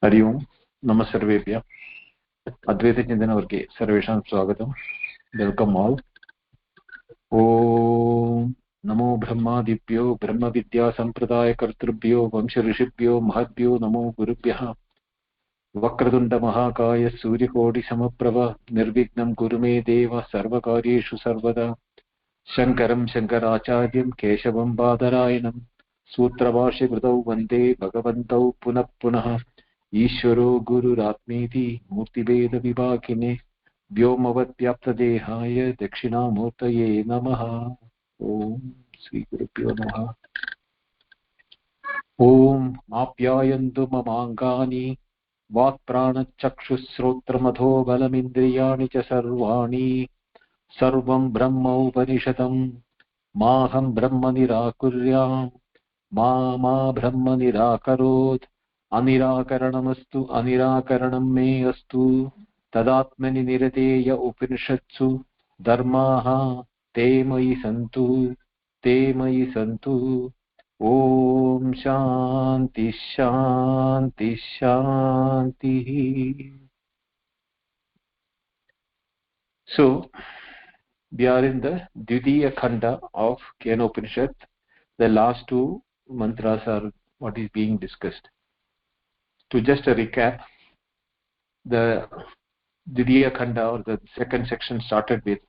हरि ओम् नमः सर्वेभ्यः अद्वैतचिन्तनवर्गे सर्वेषां स्वागतं वेल्कम् आल् ॐ नमो ब्रह्मादिभ्यो ब्रह्मविद्यासम्प्रदायकर्तृभ्यो वंशऋषिभ्यो महद्भ्यो नमो गुरुभ्यः वक्रतुण्डमहाकाय सूर्यकोटिसमप्रभ निर्विघ्नं कुरु मे देव सर्वकार्येषु सर्वदा शङ्करं शङ्कराचार्यं केशवं बादरायणं सूत्रभाष्यकृतौ वन्दे भगवन्तौ पुनः पुनः ईश्वरो गुरुरात्मेति मूर्तिभेदविभागिने व्योमवद्व्याप्तदेहाय दक्षिणामूर्तये नमः। ॐ श्रीगुरुभ्यो नमः। ॐ आप्यायन्तु ममाङ्गानि वाक्प्राणचक्षुश्रोत्रमथो बलमिन्द्रियाणि च सर्वाणि सर्वं ब्रह्मोपनिषदं माहं ब्रह्म निराकुर्याम् मा ब्रह्म निराकरोत् अनिराकरणमस्तु अनिराकरणं मे अस्तु तदात्मनि निरतेय उपनिषत्सु धर्माः ते मयि सन्तु ॐ शान्ति शान्ति शान्तिः। So we are in the Dvitiya Khanda of Kenopanishad. The last two mantras are what is being discussed. To just a recap, the Dvitiya Khanda or the second section started with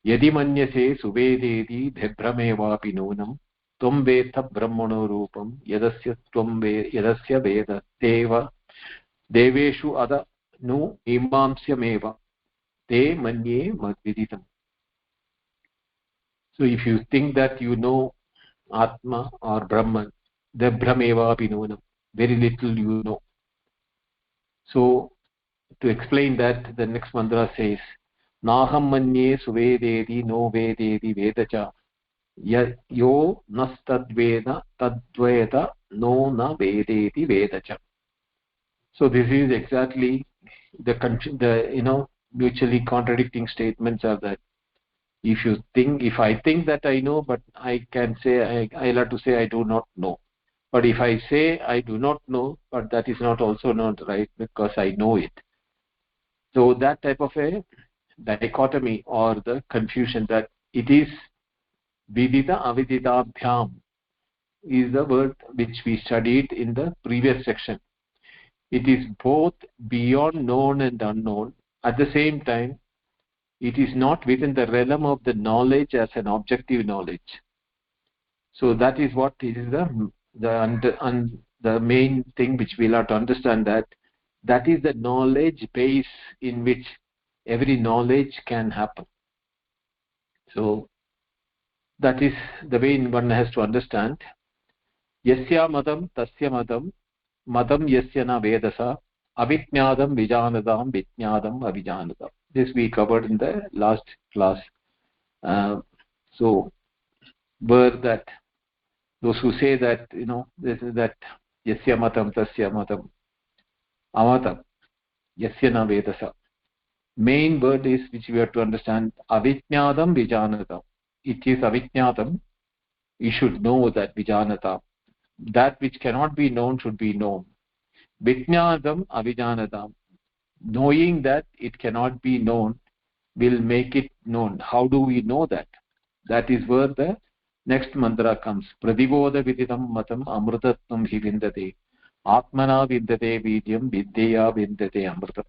Yadi manyase suvededi bhramevapi nunam tvam veta brahmano rupam yadasya veda deva deveshu ada nu imamsyameva te manye madviditam. So if you think that you know Atma or Brahman, the Brahmevapi nunam, very little you know. So to explain that, the next mantra says Naham manye suvededi no vededi vedacha yo nastadveda tadveda no na vededi vedacha. So this is exactly the mutually contradicting statements are that if I think that I know, but I can say I'll have to say I do not know. But if I say I do not know, but that is not also not right because I know it. So that type of a dichotomy or the confusion that it is vidita avidita is the word which we studied in the previous section. It is both beyond known and unknown. At the same time, it is not within the realm of the knowledge as an objective knowledge. So that is what is the main thing which we'll have to understand, that is the knowledge base in which every knowledge can happen. So that is the way one has to understand. Yasya madam tasya madam yasya na vedasa avijnadam vijanadam vijnadam avijanadam. This we covered in the last class. So were that those who say that this is that yasya matam tasya matam amatam yasya na vedasa, main word is which we have to understand avijnadam vijanadam. It is avijnadam, you should know that vijanata, that which cannot be known should be known. Vijnadam avijanadam, knowing that it cannot be known will make it known. How do we know that? That is where the next mantra comes. Pradibodha viditam matam amrutatvam hi vindate atmana vindate vidyam vidya vindate amrutam.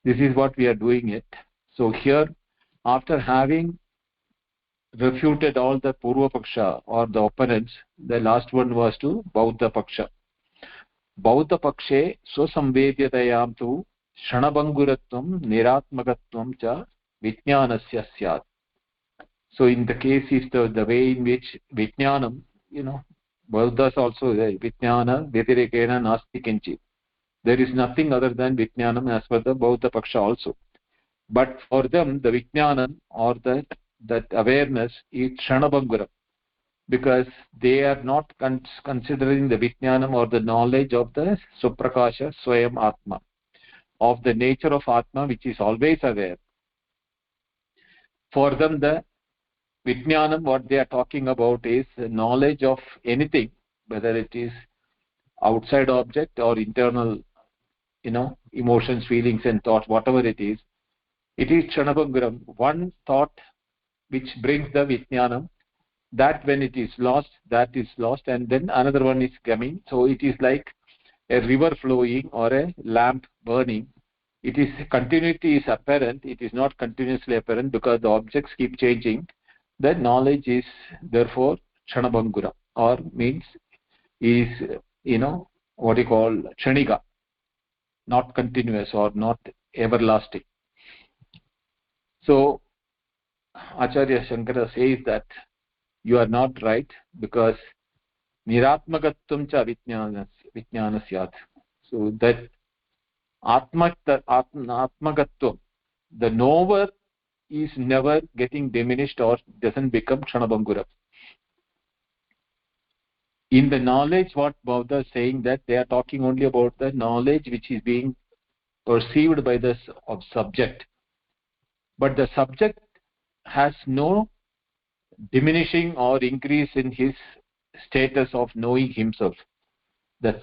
This is what we are doing it. So here, after having refuted all the Purva Paksha or the opponents, the last one was to Bauddha Paksha. Bauddha Pakshe Swasamvedyatayam tu Shanabhanguratvam Niratmakatvam cha Vijnanasya syat. So in the case is the way in which Vijnanam, Buddhas also say Vijnana Vyatirekena Nasti Kinchit. There is nothing other than Vijnanam as per the Bauddha Paksha also. But for them, the Vijnanam or that awareness is Shanabhanguram, because they are not considering the Vijnanam or the knowledge of the Suprakasha Swayam Atma, of the nature of Atma which is always aware. For them, the Vijnanam, what they are talking about is knowledge of anything, whether it is outside object or internal emotions, feelings and thoughts, whatever it is Kshanabhanguram. One thought which brings the Vijnanam, that when it is lost, that is lost, and then another one is coming. So it is like a river flowing or a lamp burning. It is continuity is apparent, it is not continuously apparent because the objects keep changing. The knowledge is therefore Kshanabhangura, or means is what you call Kshanika, not continuous or not everlasting. So Acharya Shankara says that you are not right, because niratmagatvam cha vijnanasyat. So that atmagatvam, the knower is never getting diminished or doesn't become kshanabhangura. In the knowledge, what Bauddha is saying, that they are talking only about the knowledge which is being perceived by the subject, but the subject has no diminishing or increase in his status of knowing himself. That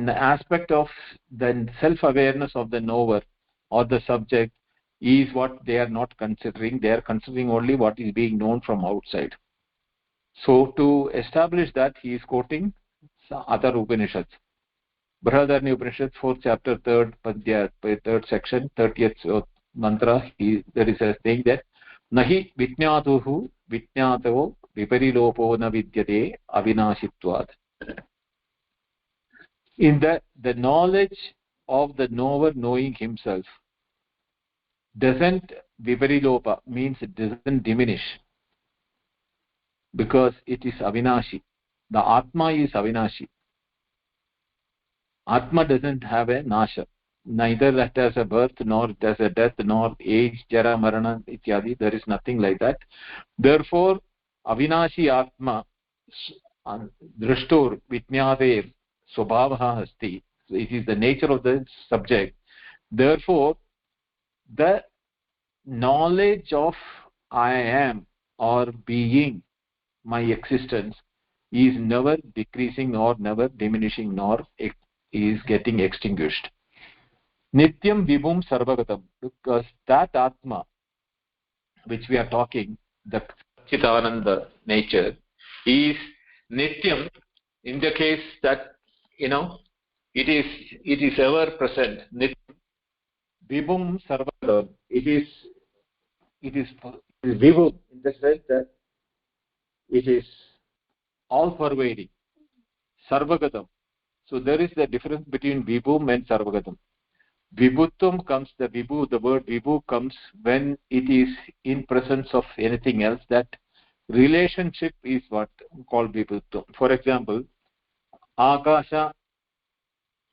aspect of the self-awareness of the knower or the subject is what they are not considering. They are considering only what is being known from outside. So to establish that, he is quoting other Upanishads. Brihadaranya Upanishad, 4th chapter, 3rd padya, 3rd section, 30th mantra, there is a saying that nahi vijñātuhu vijñātavo viparilopo na vidyate avinashitvad. In the knowledge of the knower knowing himself doesn't viparilopa, means it doesn't diminish, because it is avinashi. The Atma is avinashi. Atma doesn't have a nasha. Neither it has a birth, nor it has a death, nor age, jara, marana, ityadi. There is nothing like that. Therefore, avinashi Atma drashtur vijñāter swabhavah asti. It is the nature of the subject. Therefore, the knowledge of I am or being, my existence, is never decreasing nor never diminishing nor is getting extinguished. Nityam vibhum sarvagatam, because that Atma which we are talking, the Chitananda nature, is nityam, in the case that it is ever present. Vibhum sarvagatam, it is vibhum in the sense that it is all pervading. Sarvagatam. So there is the difference between vibhum and sarvagatam. Vibhutvam comes, the word vibhu comes when it is in presence of anything else. That relationship is what called vibhutvam. For example, akasha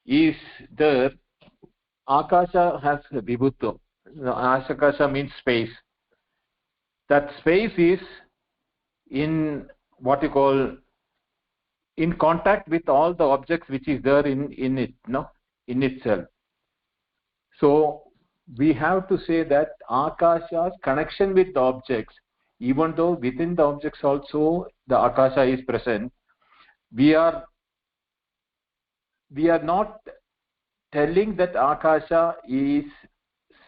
is there. Akasha has a vibhutvam. Akasha means space. That space is in what you call in contact with all the objects which is there in it, in itself. So we have to say that Akasha's connection with the objects, even though within the objects also the Akasha is present, we are not telling that Akasha is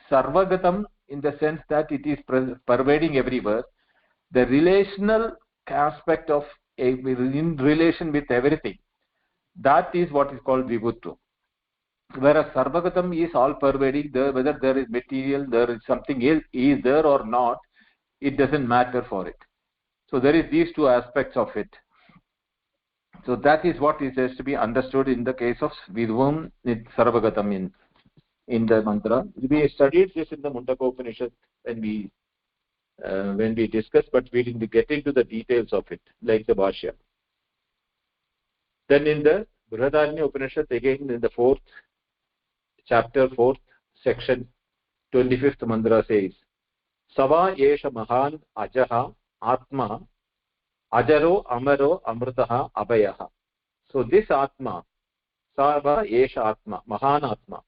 sarvagatam in the sense that it is pervading everywhere. The relational aspect of in relation with everything, that is what is called vibhutva. Whereas sarvagatam is all pervading, whether there is material, there is something else is there or not, it doesn't matter for it. So there is these two aspects of it. So that is what is has to be understood in the case of vibhum sarvagatam in the mantra. We studied this in the Mundaka Upanishad when we discussed, but we didn't get into the details of it, like the Bhashya. Then in the Brihadaranya Upanishad, again in the 4th chapter, 4th section, 25th mantra says, Sava yesha mahan ajaha atma ajaro amaro amrutaha abhayaha. So this Atma, Sava yesha atma, mahan Atma,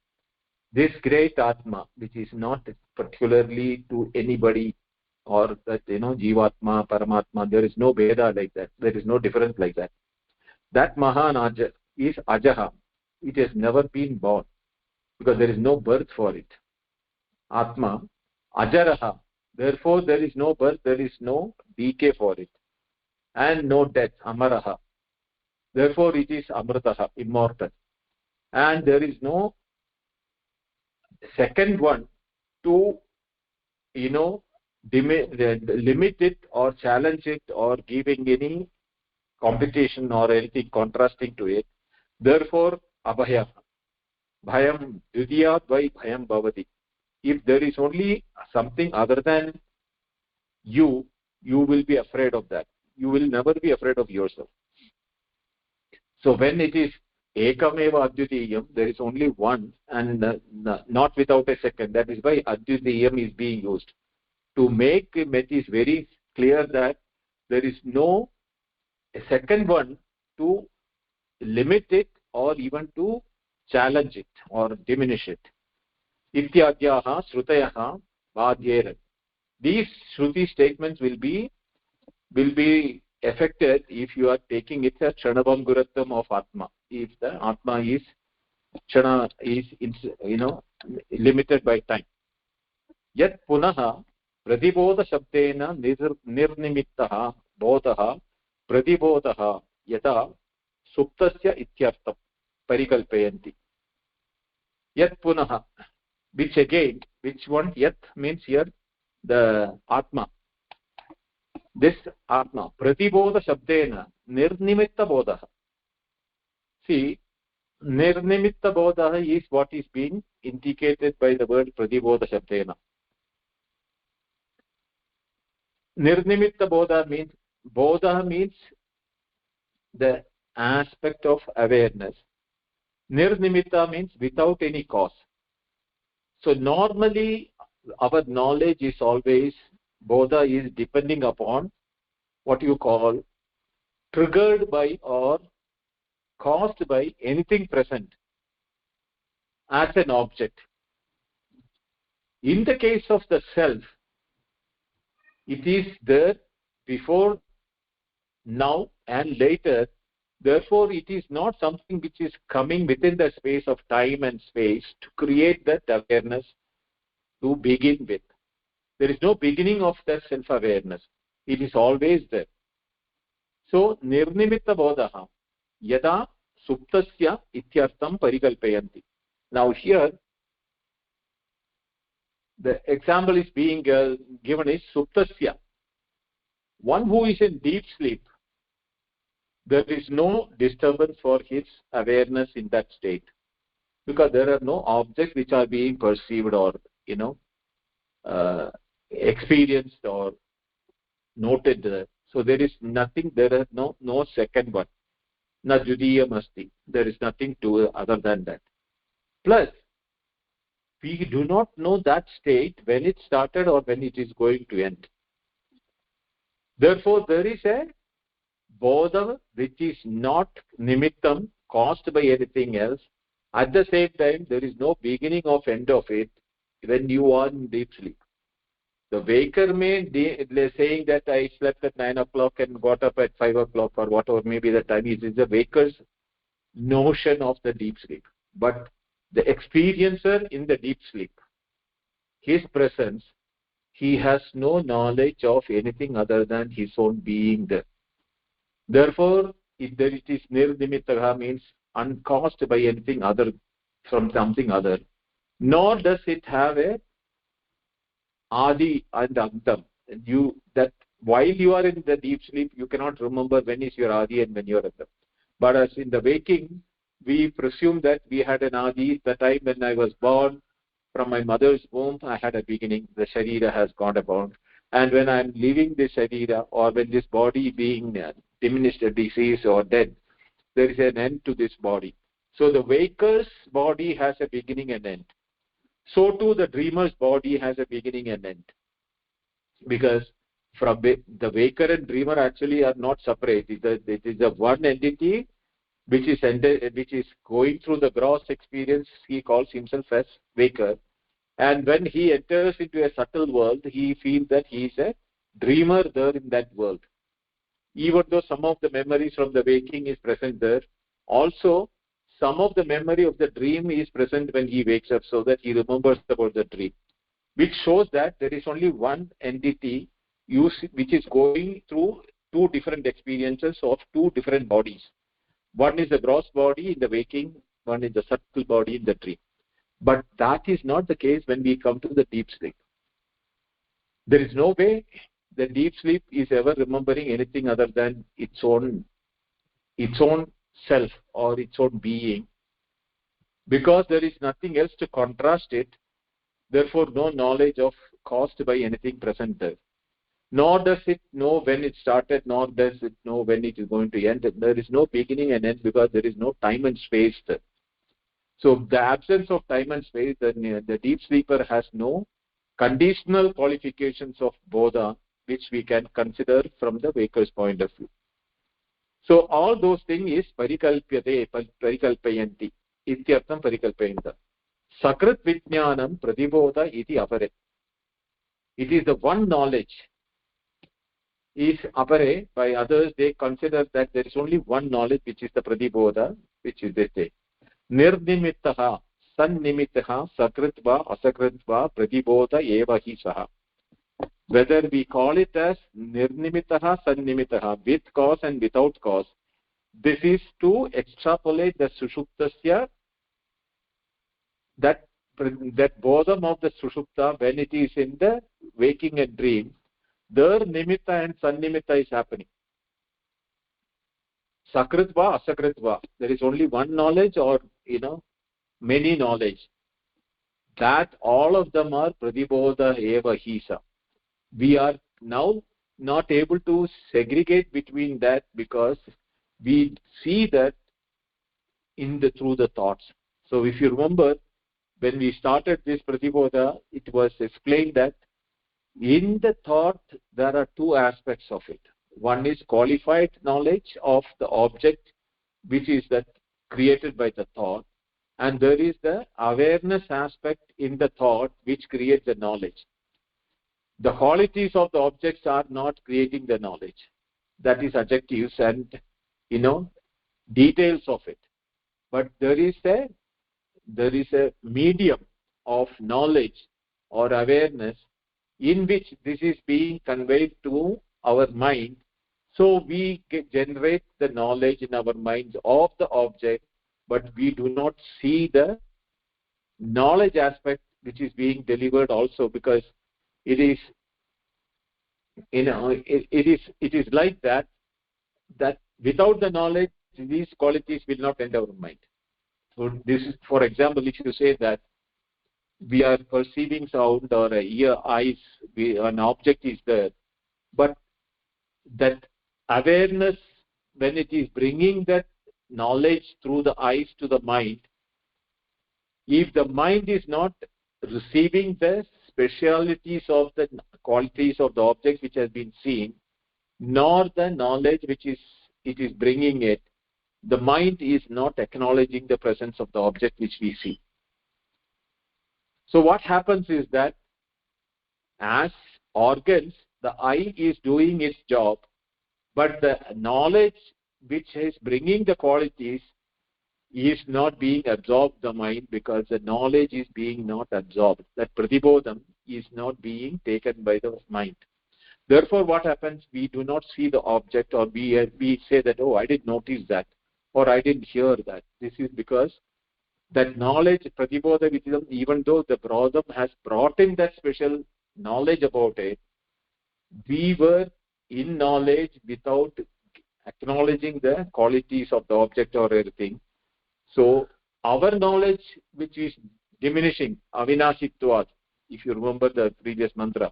this great Atma, which is not particularly to anybody, or that Jivatma, Paramatma, there is no Veda like that, there is no difference like that. That Mahan Aja is Ajaha, it has never been born. because there is no birth for it. Atma, ajaraha. Therefore, there is no birth, there is no decay for it, and no death. Amaraha. Therefore, it is amritaha, immortal, and there is no second one to limit it or challenge it or giving any competition or anything contrasting to it. Therefore, abhaya, bhayam dvitiyat vai bhayam bhavati. If there is only something other than you, you will be afraid of that. You will never be afraid of yourself. So when it is ekameva advitiyam, there is only one, and not without a second. That is why advitiyam is being used to make it is very clear that there is no a second one to limit it or even to challenge it or diminish it. Ityadyaha shrutayaha vadyeran. These shruti statements will be affected if you are taking it as kshanabhamguratvam of atma. If the atma is kshana is limited by time. Yat punaha pratibodha shabdena nirnimittah bodhah pratibodhah yata suptasya ityartham parikalpayanti. Yat punaha, which again, which one? Yat means here the atma. This atma, pratibodha shabdena nirnimitta bodha. See, nirnimitta bodha is what is being indicated by the word pratibodha shabdena. Nirnimitta bodha means the aspect of awareness. Nirnimitta means without any cause. So normally our knowledge is always, bodha is depending upon what you call triggered by or caused by anything present as an object. In the case of the self, it is there before, now and later. Therefore, it is not something which is coming within the space of time and space to create that awareness to begin with. There is no beginning of that self-awareness. It is always there. So, nirnimitta bodhaha yada suptasya ityartham parikalpayanti. Now here, the example is being given is suptasya. One who is in deep sleep, there is no disturbance for his awareness in that state, because there are no objects which are being perceived or experienced or noted there. So there is nothing, there is no second one. Na judiyam asti. There is nothing to other than that. Plus, we do not know that state when it started or when it is going to end. Therefore, there is a bodha which is not nimittam, caused by anything else. At the same time, there is no beginning of end of it when you are in deep sleep. The waker may saying that I slept at 9 o'clock and got up at 5 o'clock or whatever may be the time. It is the waker's notion of the deep sleep. But the experiencer in the deep sleep, his presence, he has no knowledge of anything other than his own being there. Therefore, if there it is nirnimittaha, means uncaused by anything other from something other, nor does it have a adi and antam. That while you are in the deep sleep, you cannot remember when is your adi and when you are antam. But as in the waking, we presume that we had an adi. The time when I was born from my mother's womb, I had a beginning. The sharira has gone about. And when I am leaving the sharira, or when this body being diminished, diseased or dead, there is an end to this body. So the waker's body has a beginning and end. So too the dreamer's body has a beginning and end. Because from the waker and dreamer actually are not separate. It is a one entity which is going through the gross experience. He calls himself as waker. And when he enters into a subtle world, he feels that he is a dreamer there in that world. Even though some of the memories from the waking is present there, also some of the memory of the dream is present when he wakes up, so that he remembers about the dream, which shows that there is only one entity which is going through two different experiences of two different bodies. One is the gross body in the waking, one is the subtle body in the dream. But that is not the case when we come to the deep sleep. There is no way the deep sleep is ever remembering anything other than its own self or its own being, because there is nothing else to contrast it. Therefore, no knowledge of caused by anything present there. Nor does it know when it started, nor does it know when it is going to end. There is no beginning and end because there is no time and space there. So the absence of time and space, the deep sleeper has no conditional qualifications of bodha, which we can consider from the waker's point of view. So all those things is parikalpyate, parikalpayanti, ityartham parikalpayanta. Sakrit vijnanam pratibodha iti apare. It is the one knowledge is apare. By others, they consider that there is only one knowledge, which is the pratibodha, which is they say nirnimittaha sannimittaha sakritva asakritva pratibodha eva hi saha. Whether we call it as nirnimittaha sannimittaha, with cause and without cause, this is to extrapolate the sushuptasya, that bodham of the sushupta when it is in the waking and dream, there nimitta and sannimitta is happening. Sakritva asakritva, there is only one knowledge or many knowledge, that all of them are pratibodha eva hisa. We are now not able to segregate between that because we see that through the thoughts. So if you remember, when we started this pratibodha, it was explained that in the thought there are two aspects of it. One is qualified knowledge of the object, which is that created by the thought, and there is the awareness aspect in the thought which creates the knowledge. The qualities of the objects are not creating the knowledge. That is adjectives and details of it. But there is a medium of knowledge or awareness in which this is being conveyed to our mind. So we generate the knowledge in our minds of the object, but we do not see the knowledge aspect which is being delivered also, because it is like that without the knowledge these qualities will not enter our mind. So this is, for example, if you say that we are perceiving sound or ear, eyes, an object is there, but that awareness, when it is bringing that knowledge through the eyes to the mind, if the mind is not receiving the specialities of the qualities of the object which has been seen, nor the knowledge which it is bringing it, the mind is not acknowledging the presence of the object which we see. So what happens is that as organs, the eye is doing its job, but the knowledge which is bringing the qualities is not being absorbed the mind, because the knowledge is being not absorbed. That pratibodham is not being taken by the mind. Therefore, what happens? We do not see the object, or we say that, oh, I didn't notice that, or I didn't hear that. This is because that knowledge, pratibodha vidham, even though the bodham has brought in that special knowledge about it, we were in knowledge without acknowledging the qualities of the object or everything. So our knowledge, which is diminishing, avinashitvat, if you remember the previous mantra,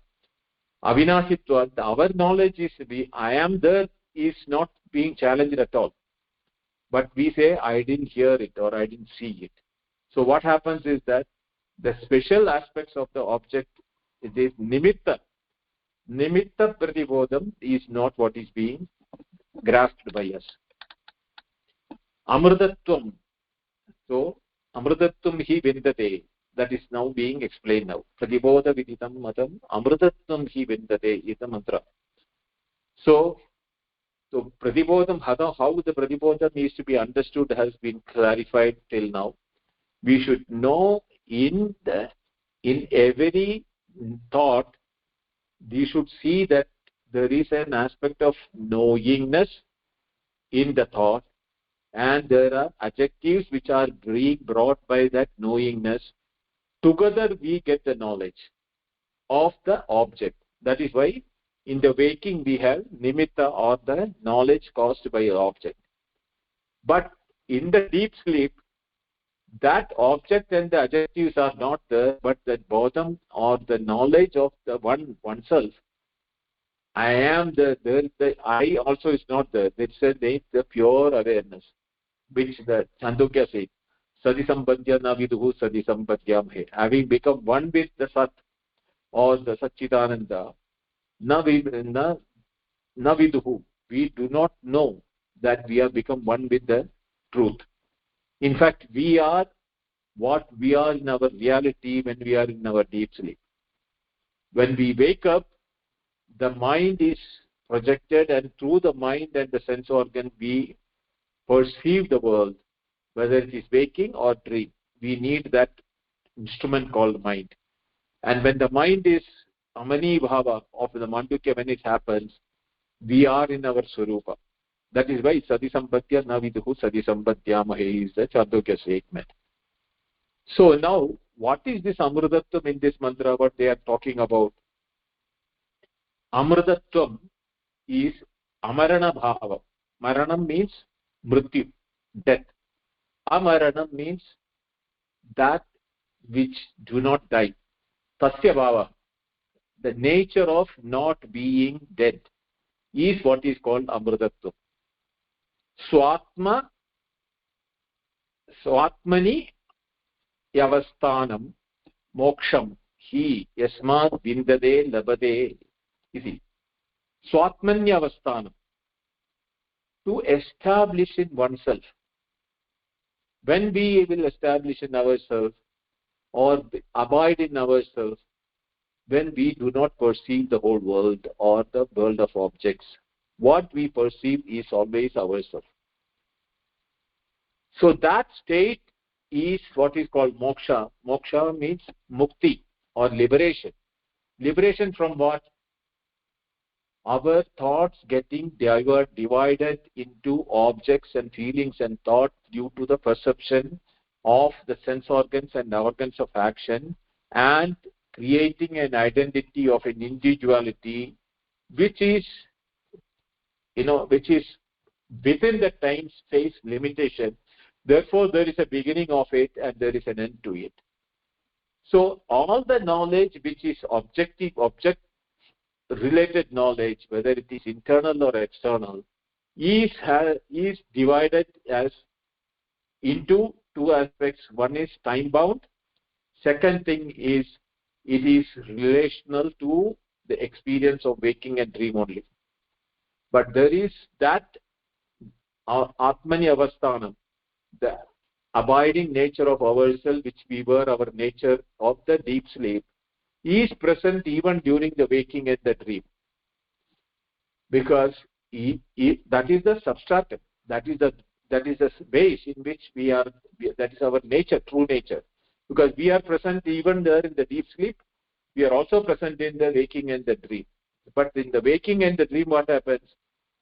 avinashitvat, our knowledge is I am there is not being challenged at all. But we say, I didn't hear it or I didn't see it. So what happens is that the special aspects of the object, it is nimitta. Nimitta pratibodham is not what is being grasped by us. Amrutatvam. So, amrutatvam hi vindate. That is now being explained now. Pratibodha viditam matam amrutatvam hi vindate is the mantra. So, So pratibodham, how the pratibodham is to be understood has been clarified till now. We should know in every thought, we should see that there is an aspect of knowingness in the thought, and there are adjectives which are being brought by that knowingness. Together we get the knowledge of the object. That is why in the waking we have nimitta, or the knowledge caused by an object. But in the deep sleep, that object and the adjectives are not there, but the bodham, or the knowledge of the oneself. I am the I also is not there. It's the pure awareness, which the Chandogya says, Sadi Sambadhya na viduhu Sadi Sambadhyam he. Having become one with the Sat, or the Satchidananda, na viduhu. We do not know that we have become one with the truth. In fact, we are what we are in our reality when we are in our deep sleep. When we wake up, the mind is projected, and through the mind and the sense organ we perceive the world, whether it is waking or dream. We need that instrument called mind. And when the mind is amani bhava of the mandukya, when it happens, we are in our swarupa. That is why Sadi Sambadhya na viduhu Sadi Sambadhyamahe is the Chandogya statement. So now, what is this Amrutatvam in this mantra, what they are talking about? Amrutatvam is Amarana Bhava. Maranam means Mrityu, death. Amaranam means that which do not die. Tasya Bhava, the nature of not being dead, is what is called Amrutatvam. Swatmani Yavasthanam Moksham Hi Yasmat Vindade Labade isi. Swatmanya Avasthanam, to establish in oneself. When we will establish in ourselves, or abide in ourselves, when we do not perceive the whole world or the world of objects, what we perceive is always ourselves. So that state is what is called moksha. Moksha means mukti, or liberation. Liberation from what? Our thoughts getting divided into objects and feelings and thoughts due to the perception of the sense organs and organs of action, and creating an identity of an individuality which is within the time space limitation. Therefore there is a beginning of it and there is an end to it. So all the knowledge which is object related knowledge, whether it is internal or external, is divided as into two aspects. One is time bound. Second thing is it is relational to the experience of waking and dream only. But there is that Atmani Avasthanam, the abiding nature of ourselves, which we were our nature of the deep sleep, is present even during the waking and the dream, because that is the substratum, that is the base in which we are, that is our nature, true nature. Because we are present even there in the deep sleep, we are also present in the waking and the dream. But in the waking and the dream, what happens?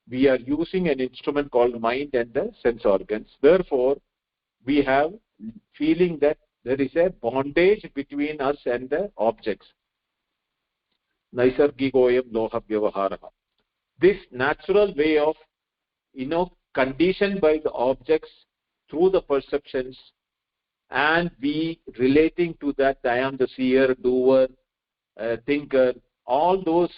We are using an instrument called mind and the sense organs. Therefore we have feeling that there is a bondage between us and the objects. Naisargikoyam loha vyavaharaha. This natural way of conditioned by the objects through the perceptions, and we relating to that I am the seer, doer, thinker, all those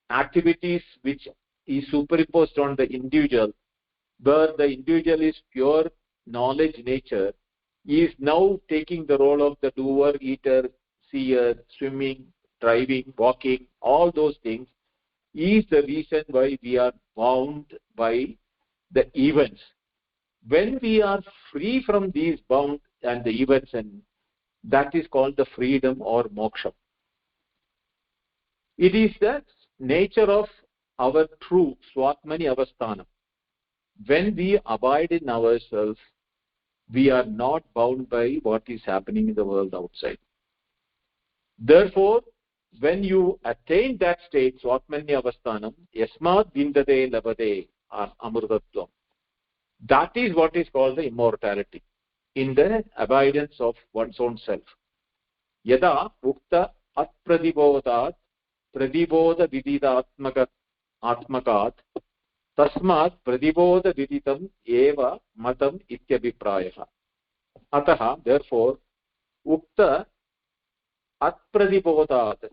activities which is superimposed on the individual, where the individual is pure knowledge nature, is now taking the role of the doer, eater, seer, swimming, driving, walking, all those things, is the reason why we are bound by the events. When we are free from these bound and the events, and that is called the freedom or moksha. It is the nature of our true Swatmani Avasthanam. When we abide in ourselves, we are not bound by what is happening in the world outside. Therefore, when you attain that state, Swatmanya Avasthanam, Yasmat Vindade Labade Amrutatvam, that is what is called the immortality, in the abidance of one's own self. Yada Ukta Atpradibodhat Pradibodha Vididatmakat Atmakat Tasmat Pradibodha Viditam Eva Matam Ityabhiprayaha. Ataha, therefore, Ukta Atpradibodhat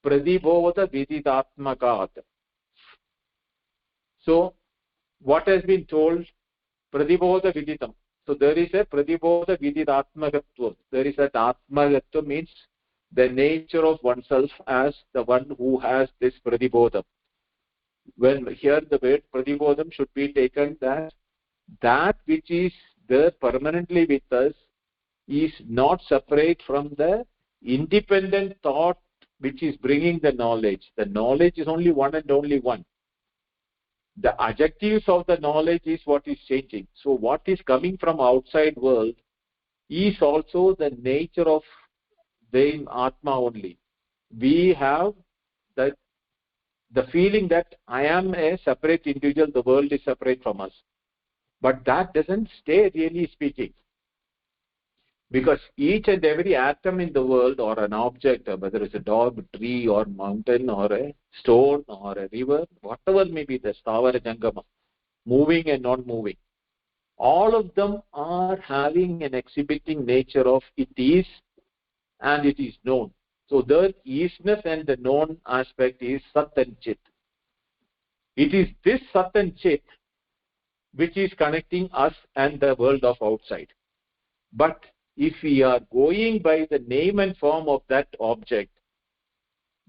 Pradibodha Vididatmakat. So, what has been told? Pradibodha Viditam. So, there is a Pradibodha Vididatmagatva. There is that Atmagatva means the nature of oneself as the one who has this Pradibodham. When here the word Pradibodham should be taken that which is there permanently with us is not separate from the independent thought which is bringing the knowledge. The knowledge is only one and only one. The adjectives of the knowledge is what is changing. So what is coming from outside world is also the nature of the Atma only. We have the feeling that I am a separate individual, the world is separate from us. But that doesn't stay, really speaking. Because each and every atom in the world, or an object, whether it's a dog, tree, or mountain, or a stone, or a river, whatever may be the Stavara Jangama, moving and not moving, all of them are having an exhibiting nature of it is and it is known. So the isness and the known aspect is Sat and Chit. It is this Sat and Chit which is connecting us and the world of outside. But if we are going by the name and form of that object,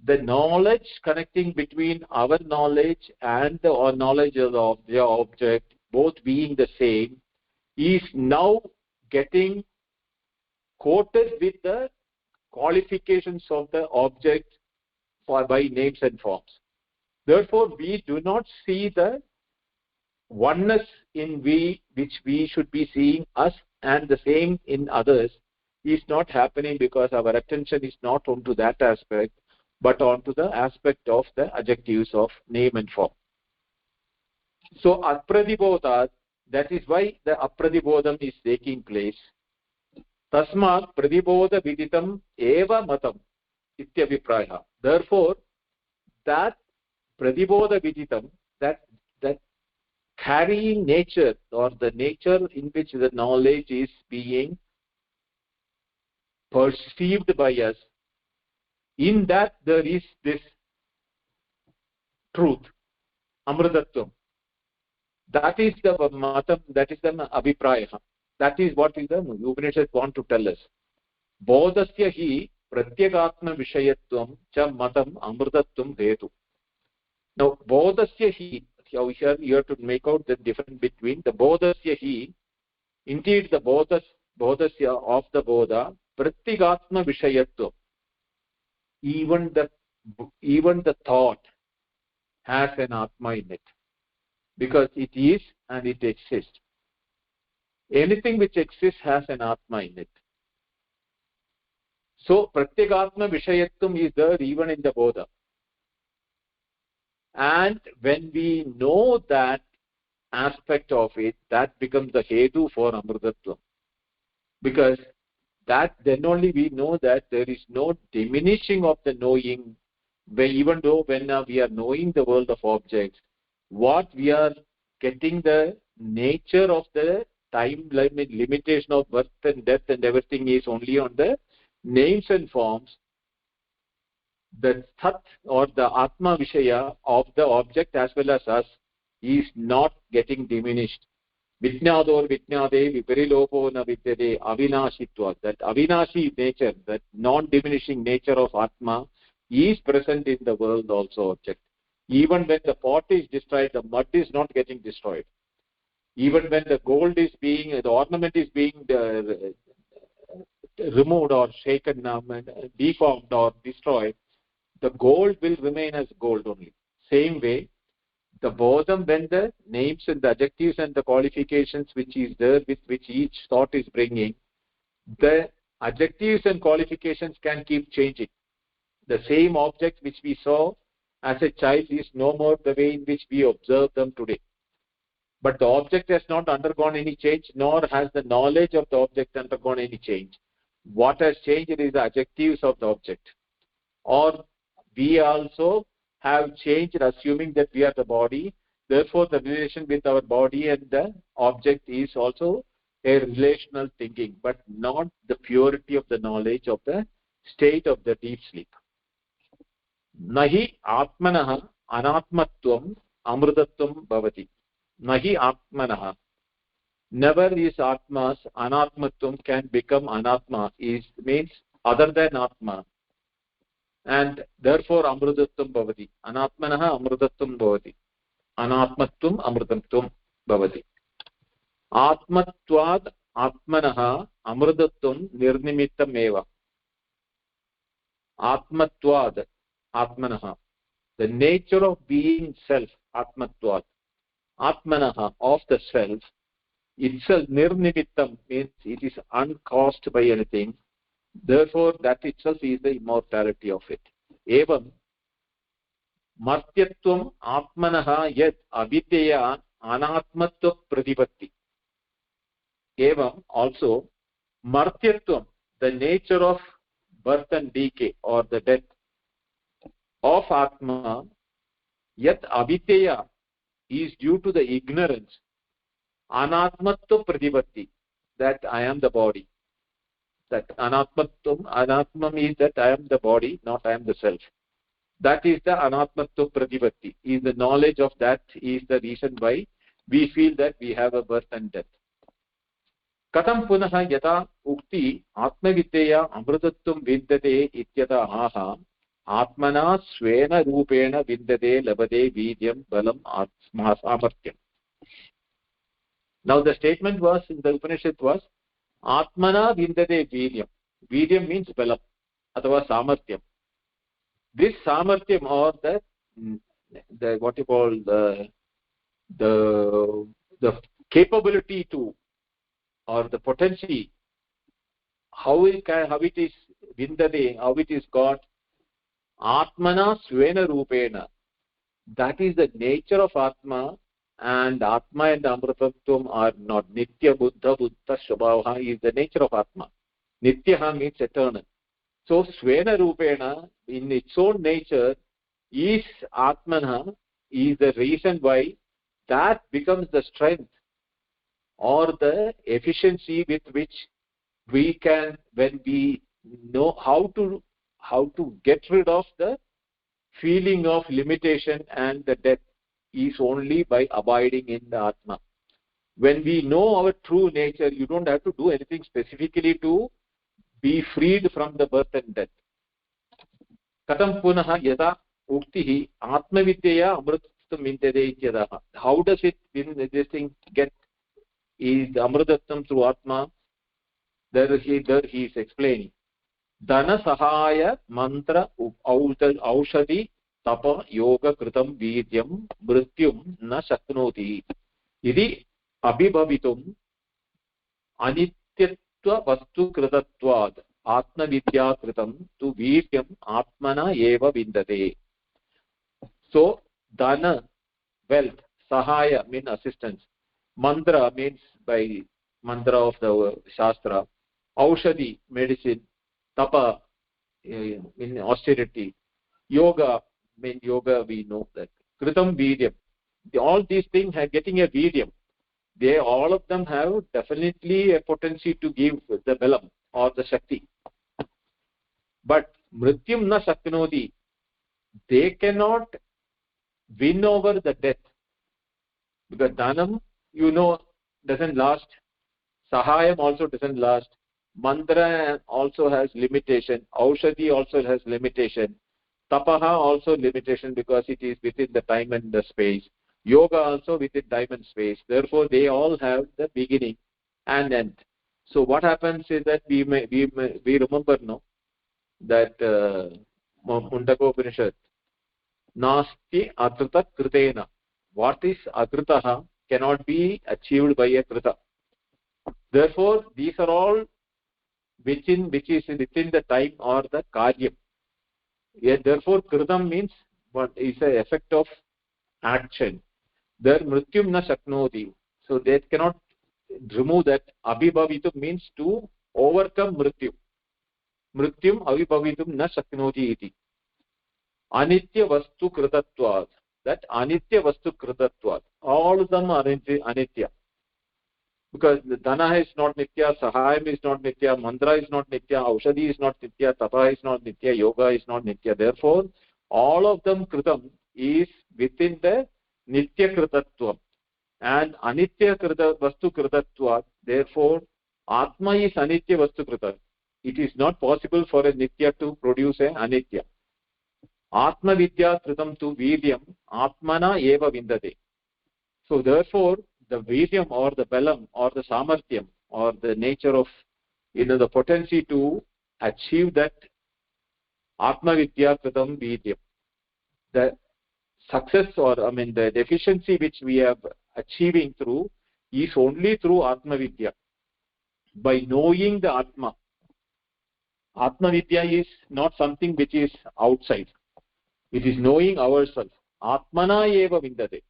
the knowledge connecting between our knowledge and the knowledge of the object, both being the same, is now getting coated with the qualifications of the object by names and forms. Therefore, we do not see the oneness in we which we should be seeing us and the same in others is not happening because our attention is not onto that aspect but onto the aspect of the adjectives of name and form. So Apradibodha, that is why the Apradibodham is taking place. Tasmat Pradibodha Viditam Eva Matam Ityabhipraya. Therefore, that Pradibodha Viditam, that carrying nature, or the nature in which the knowledge is being perceived by us, in that there is this truth, Amrutatvam. That is the matam, that is the abhipraya. That is what is the Upanishad want to tell us. Bodhasya hi pratyekatma vishayatvam cha matam amrutatvam hetu. Now, bodhasya hi, here you have to make out the difference between the bodhasya hi, indeed the bodhasya of the bodha, pratyekatma vishayatvam. Even the thought has an atma in it, because it is and it exists. Anything which exists has an atma in it. So pratyekatma vishayatvam is there even in the bodha. And when we know that aspect of it, that becomes the hetu for amrutatvam. Because that then only we know that there is no diminishing of the knowing, even though when we are knowing the world of objects, what we are getting the nature of the time limitation of birth and death and everything is only on the names and forms. The Sat or the Atma Vishaya of the object as well as us is not getting diminished. Vijnador Vijnade Viparilopo na Vidyade Avinashitva. That Avinashi nature, that non-diminishing nature of Atma is present in the world also object. Even when the pot is destroyed, the mud is not getting destroyed. Even when the gold is being, the ornament is being removed or shaken, deformed or destroyed, the gold will remain as gold only. Same way, the bodham, when the names and the adjectives and the qualifications which is there with which each thought is bringing, the adjectives and qualifications can keep changing. The same object which we saw as a child is no more the way in which we observe them today. But the object has not undergone any change, nor has the knowledge of the object undergone any change. What has changed is the adjectives of the object. Or we also have changed, assuming that we are the body. Therefore, the relation with our body and the object is also a relational thinking, but not the purity of the knowledge of the state of the deep sleep. Nahi atmanah anatmatvam amrutatvam bhavati. Nahi atmanah. Never is atma's anatmatvam can become anatma, is means other than atma. And therefore amrutatvam bhavati. Anatmanah amrutatvam bhavati. Anatmatvam amrutatvam bhavati. Atmatvad atmanah amrutatvam nirnimittam eva. Atmatvad atmanah. The nature of being self, atmatvad. Atmanah, of the self, itself nirnimittam means it is uncaused by anything. Therefore, that itself is the immortality of it. Evam martyatvam atmanah yad avidya anatmatva pratipatti. Evam also martyatvam, the nature of birth and decay or the death of atma, yad avidya is due to the ignorance. Anatmatva pratipatti, that I am the body. That anatma means that I am the body, not I am the self. That is the anatmatva pratipatti. Is the knowledge of that is the reason why we feel that we have a birth and death. Katam punaha yata ukti atmavidya amrutatvam vidyate ityata aha atmana svena rupena vidyate labade vidyam balam samartyam. Now the statement was in the Upanishad was Atmana vindate vidyam. Vidyam means balam, athava samartyam. This samartyam or the what you call the capability to, or the potency, how it is vindate, how it is got, Atmana svena rupena. That is the nature of Atma. And Atma and Amrutatvam are not. Nitya Buddha Buddha Shobhavaha is the nature of Atma. Nityaha means eternal. So Svena Rupena, in its own nature, is Atmana, is the reason why that becomes the strength or the efficiency with which we can, when we know how to get rid of the feeling of limitation and the death, is only by abiding in the Atma. When we know our true nature, you don't have to do anything specifically to be freed from the birth and death. Katam punaha yada uktihi atmavidya amrutatvam vidyate ityadaha. How does it, this thing get, is the amrutatvam through Atma? There he is explaining. Dana sahaya mantra aushadi tapa yoga kritam vidyam mrityum na shaknoti iti abhibhavitum anityatva vastu kritatvad atma vidya kritam tu vidyam atmana eva vindate. So dana, wealth, sahaya means assistance, mantra means by mantra of the shastra, aushadi medicine, tapa in austerity, yoga means yoga, we know that, kritam vidyam, all these things are getting a vidyam. They all of them have definitely a potency to give the balam or the shakti, but mrityum na shaknoti, they cannot win over the death, because dhanam, doesn't last, sahayam also doesn't last, mantra also has limitation, aushadhi also has limitation, tapaha also limitation because it is within the time and the space, yoga also within time and space. Therefore they all have the beginning and end. So what happens is that we remember that Mundaka Upanishad, nasti akrita kritena. What is akritaha cannot be achieved by a krita. Therefore, these are all which is within the time or the karyam. Yeah, therefore, kritam means what is the effect of action. There mrityum na shaknoti. So they cannot remove that. Abhibhavitum means to overcome mrityu. Mrityum abhibhavitum na shaknoti iti. Anitya vastu kritatvat. That anitya vastu kritatvat. All of them are anitya. Because the dana is not nitya, sahayam is not nitya, mantra is not nitya, aushadhi is not nitya, tapa is not nitya, yoga is not nitya. Therefore, all of them kritam is within the nitya kritatvam. And anitya krita vastu kritatva. Therefore, atma is anitya vastu krita. It is not possible for a nitya to produce a anitya. Atma vidya kritam tu vidyam atmana eva vindate. So therefore, the vidyam or the balam or the samarthyam or the nature of, the potency to achieve that atma vidya kritam vidyam, the success or the deficiency which we are achieving through is only through atma vidya, by knowing the atma. Atma vidya is not something which is outside, it is knowing ourselves. Atmana eva vindate.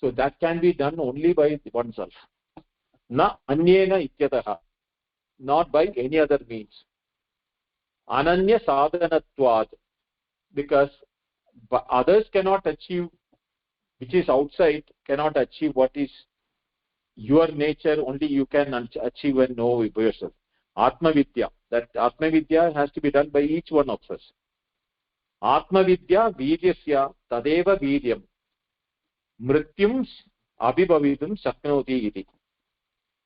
So that can be done only by oneself. Na anyena ityataha, not by any other means. Ananya sadhanatvad, because others cannot achieve, which is outside, cannot achieve what is your nature, only you can achieve and know yourself. Atma vidya, that atma vidya has to be done by each one of us. Atma vidya vidyasya tadeva vidyam mrityum abhibhavitum shaknoti iti.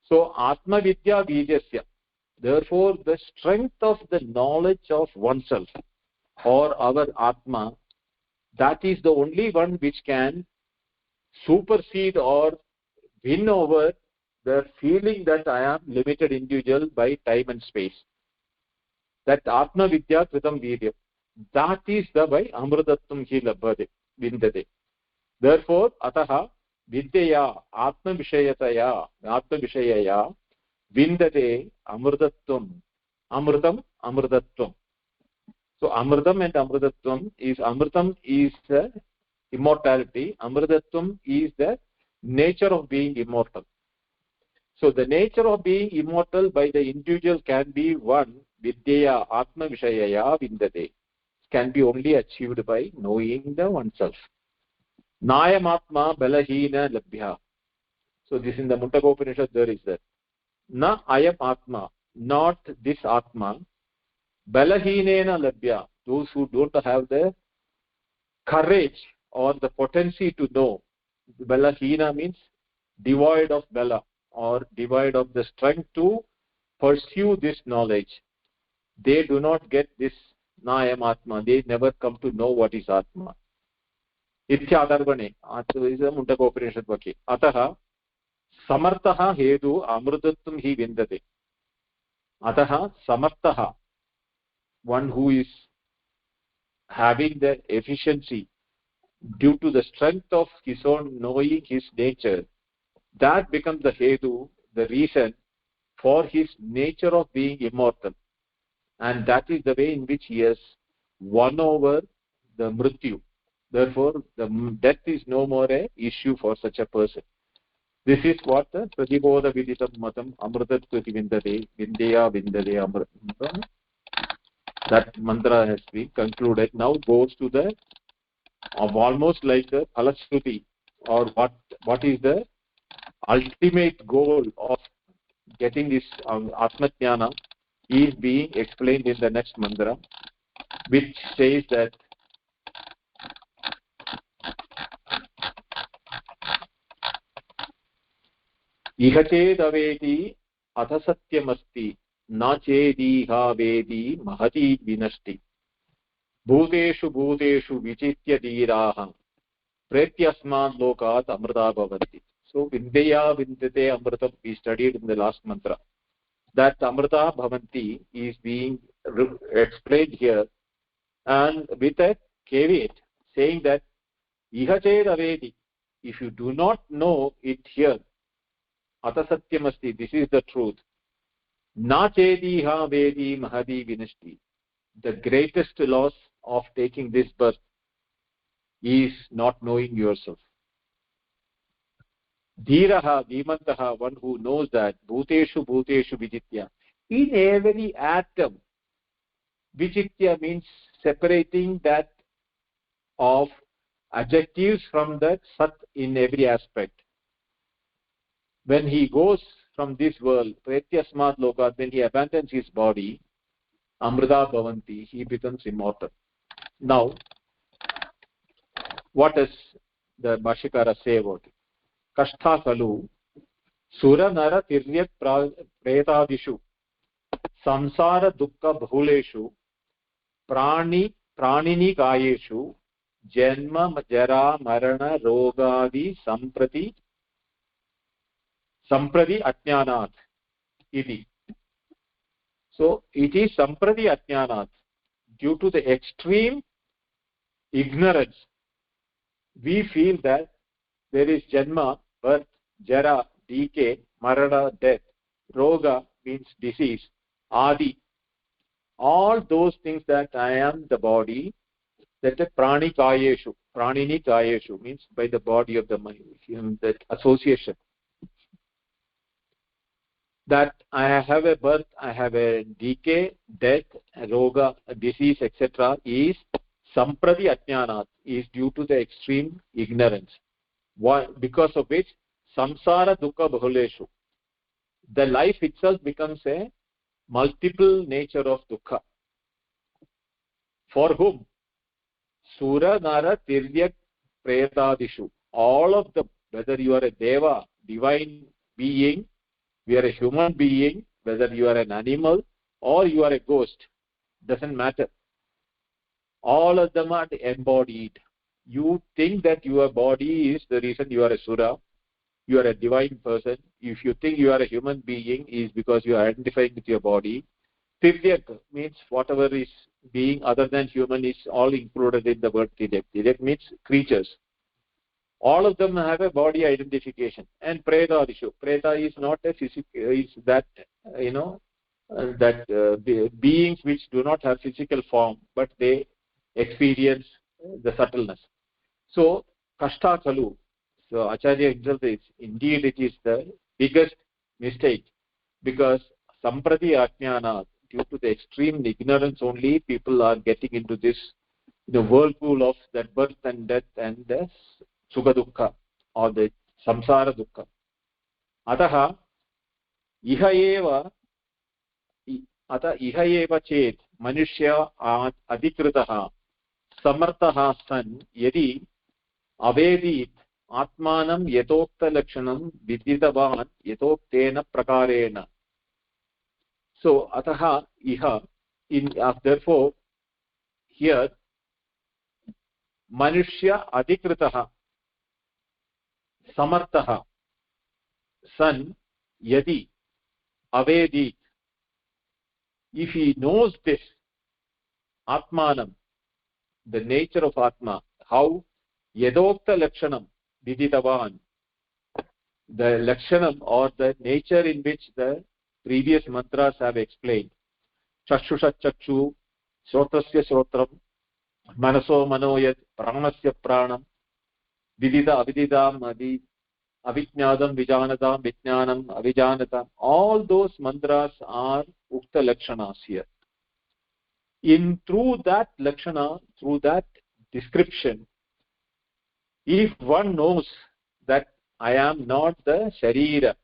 So atma vidya vidyasya, therefore the strength of the knowledge of oneself or our atma, that is the only one which can supersede or win over the feeling that I am limited individual by time and space. That atma vidya kritam vidya, that is the by amrutatvam hi labhate vindate. Therefore ataha vidyaya atma vishayataya vindate amrutatvam amrutatvam. So amrutam and amrutatvam is, amrutam is the immortality, amrutatvam is the nature of being immortal. So the nature of being immortal by the individual can be one, vidyaya atma vishayaya vindate, can be only achieved by knowing the oneself. Nayam atma balahina labhya. So this in the Mundakopanishad there is that. Na ayam atma, not this atma, balahinena labhya, those who don't have the courage or the potency to know. Balahina means devoid of bala, or devoid of the strength to pursue this knowledge. They do not get this nayam atma, they never come to know what is atma. Itya adarvane, is a Mundakopanishad vakya. Ataha samartaha hedu amrutatvam hi vindate. Ataha samartaha, one who is having the efficiency due to the strength of his own knowing his nature, that becomes the hedu, the reason for his nature of being immortal. And that is the way in which he has won over the mrityu. Therefore, the death is no more a issue for such a person. This is what the Pratibodha Viditam Matam Amrutattvati Vindate Vindeya Vindade Amrutam. That mantra has been concluded. Now goes to the almost like the Phalashruti, or what is the ultimate goal of getting this Atmajnana is being explained in the next mantra, which says that ihate daveti atha satyamasti na chediha vedi mahati vinashti bhuteshu bhuteshu vichitya dhiraha pretyasmad lokat amrita bhavanti. So vindeya vindate amritam we studied in the last mantra. That amrita bhavanti is being explained here, and with a caveat saying that iha ched avedi, if you do not know it here, atasatyam asti, this is the truth. Na chedi ha vedi mahadi vinashti, the greatest loss of taking this birth is not knowing yourself. Dhiraha, Dhimantaha, one who knows that, bhuteshu bhuteshu vijitya, in every atom, vijitya means separating that of adjectives from that sat in every aspect. When he goes from this world, pretyasmat lokat, when he abandons his body, amrita bhavanti, he becomes immortal. Now, what does the Bhashyakara say about it? Kashtha kalu sura nara tiryak pretadishu samsara dukkha bahuleshu pranini kayeshu janma jara marana rogadi samprati ajnanat iti. So it is samprati ajnanat, due to the extreme ignorance we feel that there is janma, birth, jara, decay, marana, death, roga means disease, adi, all those things, that I am the body, that is pranini kayeshu means by the body of the mind, that association, that I have a birth, I have a decay, death, roga, disease, etc. is samprati ajnanat, is due to the extreme ignorance. Why? Because of which samsara dukkha bahuleshu, the life itself becomes a multiple nature of dukkha. For whom? Sura nara tiryak pretadishu, all of them, whether you are a deva, divine being, you are a human being, whether you are an animal or you are a ghost, doesn't matter, all of them are embodied. You think that your body is the reason you are a sura, you are a divine person. If you think you are a human being, is because you are identifying with your body. Tiryak means whatever is being other than human is all included in the word tiryak. Tiryak means creatures. All of them have a body identification. And preta adishu, preta is not a physical, is that beings which do not have physical form, but they experience the subtleness. So kashta kalu, so Acharya himself says, indeed it is the biggest mistake, because samprati ajnana, due to the extreme ignorance only, people are getting into this, the whirlpool of that birth and death and the sukha dukkha or the samsara dukkha. Ataha iha eva chet manushya adikritaha samartaha san yadi avedit atmanam yatokta lakshanam viditavan yatoktena prakarena. So ataha iha, therefore here manushya adikritaha samartaha san yadi avedit, if he knows this atmanam, the nature of atma, how yadokta lakshanam viditavan, the lakshanam or the nature in which the previous mantras have explained, chakshusha chakshu, shrotrasya shrotram, manaso manoyat, pranasya pranam, vidita avididam adi, avijnadam vijanatam vijnanam avijanatam, all those mantras are ukta lakshanas here. Through that lakshana, through that description, if one knows that I am not the sharira,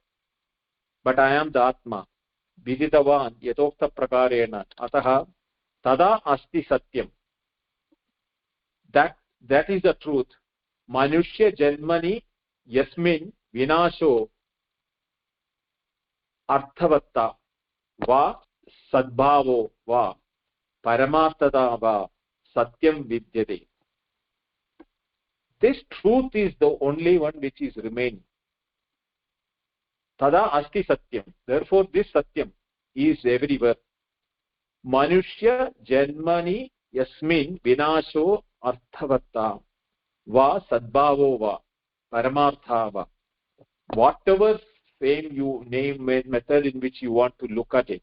but I am the atma, viditavan yatokta prakarena ataha tada asti satyam, that is the truth. Manushya janmani yasmin vinasho arthavatta va sadbhavo va paramarthata va satyam vidyate. This truth is the only one which is remaining. Tada asti satyam. Therefore this satyam is everywhere. Manushya janmani yasmin vinasho arthavatta va sadbhavo va paramartha va. Whatever name method in which you want to look at it,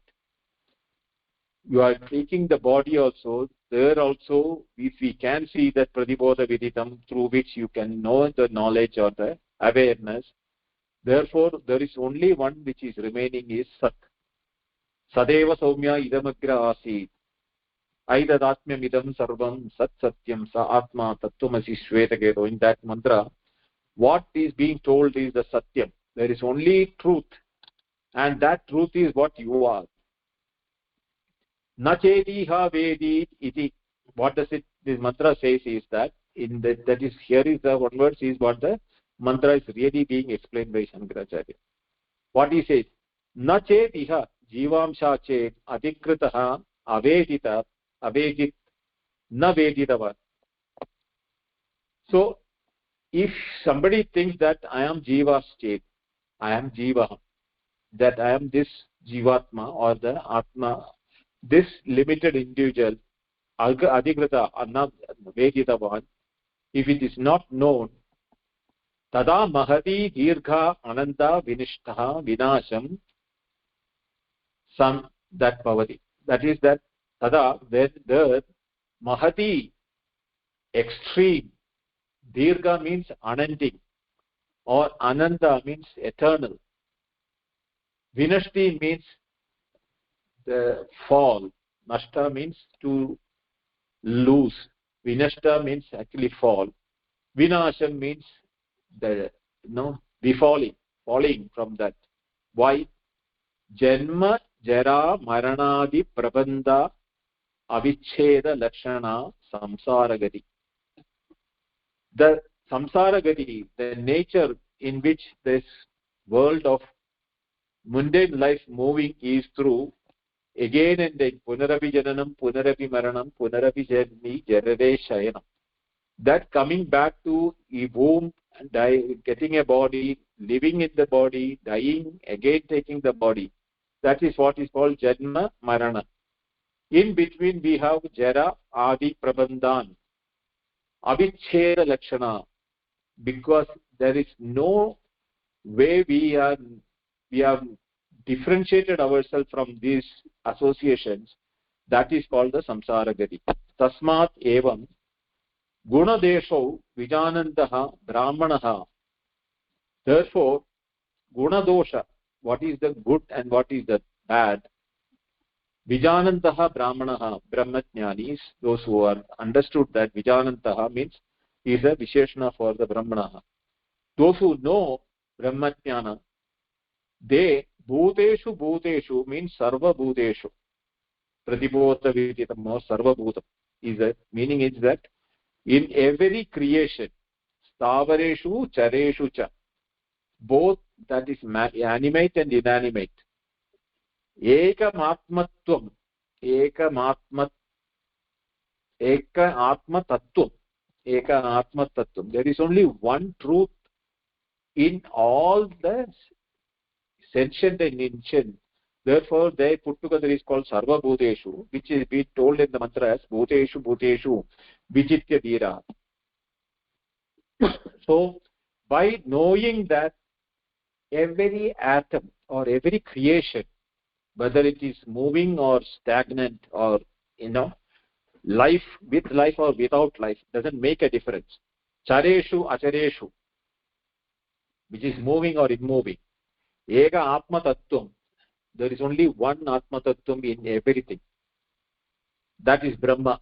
you are taking the body also. There also, if we can see that pratibodha viditam, through which you can know the knowledge or the awareness, therefore there is only one which is remaining is Sat. Sadeva Saumya idamagra asit. Aidadatmyam idam sarvam Sat Satyam Sa Atma Tattvamasi Shvetaketo. In that mantra, what is being told is the Satyam. There is only truth, and that truth is what you are. Nachediha Vedi iti. What does it? This mantra says is that that is here is the one word is what the mantra is really being explained by Shankaracharya. What he says, Nachediha Jivamsha chet Adikritaha Avedita Avedit Na Veditava. So if somebody thinks that I am Jiva state, I am Jiva, that I am this Jivatma or the Atma, this limited individual, Adikrita Anna Veditavan, if it is not known, Tada Mahati Dirgha Ananta Vinishtaha Vinasham Sam that Bhavati. That is that Tada, when the Mahati extreme, Dirgha means unending, or Ananta means eternal. Vinashti means the fall. Nashta means to lose. Vinashta means actually fall. Vinasham means the befalling, falling from that. Why? Janma Jara Maranadi Prabandha Avicheda Lakshana Samsaragati. The Samsaragati, the nature in which this world of mundane life moving is through again and again, Punarapi Jananam, Punarapi Maranam, Punarapi Janmi, Jarade Shayanam. That coming back to a womb, getting a body, living in the body, dying, again taking the body. That is what is called Janma Marana. In between we have Jara, Adi, Prabandhan, Avicheda Lakshana, because there is no way we have differentiated ourselves from these associations. That is called the Samsara Gati. Tasmat evam Gunadesho Vijanantaha Brahmanaha. Therefore, Gunadosha, what is the good and what is the bad? Vijanantaha Brahmanaha, Brahmajnanis, those who are understood that Vijanantaha means is a Visheshana for the Brahmanaha. Those who know Brahmajnana, they Bhuteshu means Sarva Bhuteshu. Pratibodha Viditam or Sarva Bhutam is the meaning is that in every creation, Stavareshu, Chareshu cha, both that is animate and inanimate. Ekamatmatvam, Eka Atma Tattvam. There is only one truth in all the sentient and ancient. Therefore, they put together is called Sarva Bhuteshu, which is being told in the mantra as Bhuteshu Vijitya Dhira. So, by knowing that every atom or every creation, whether it is moving or stagnant or life with life or without life, doesn't make a difference. Chareshu Achareshu, which is moving or immoving. Eka Atma Tattvam, there is only one Atma Tattvam in everything. That is Brahma.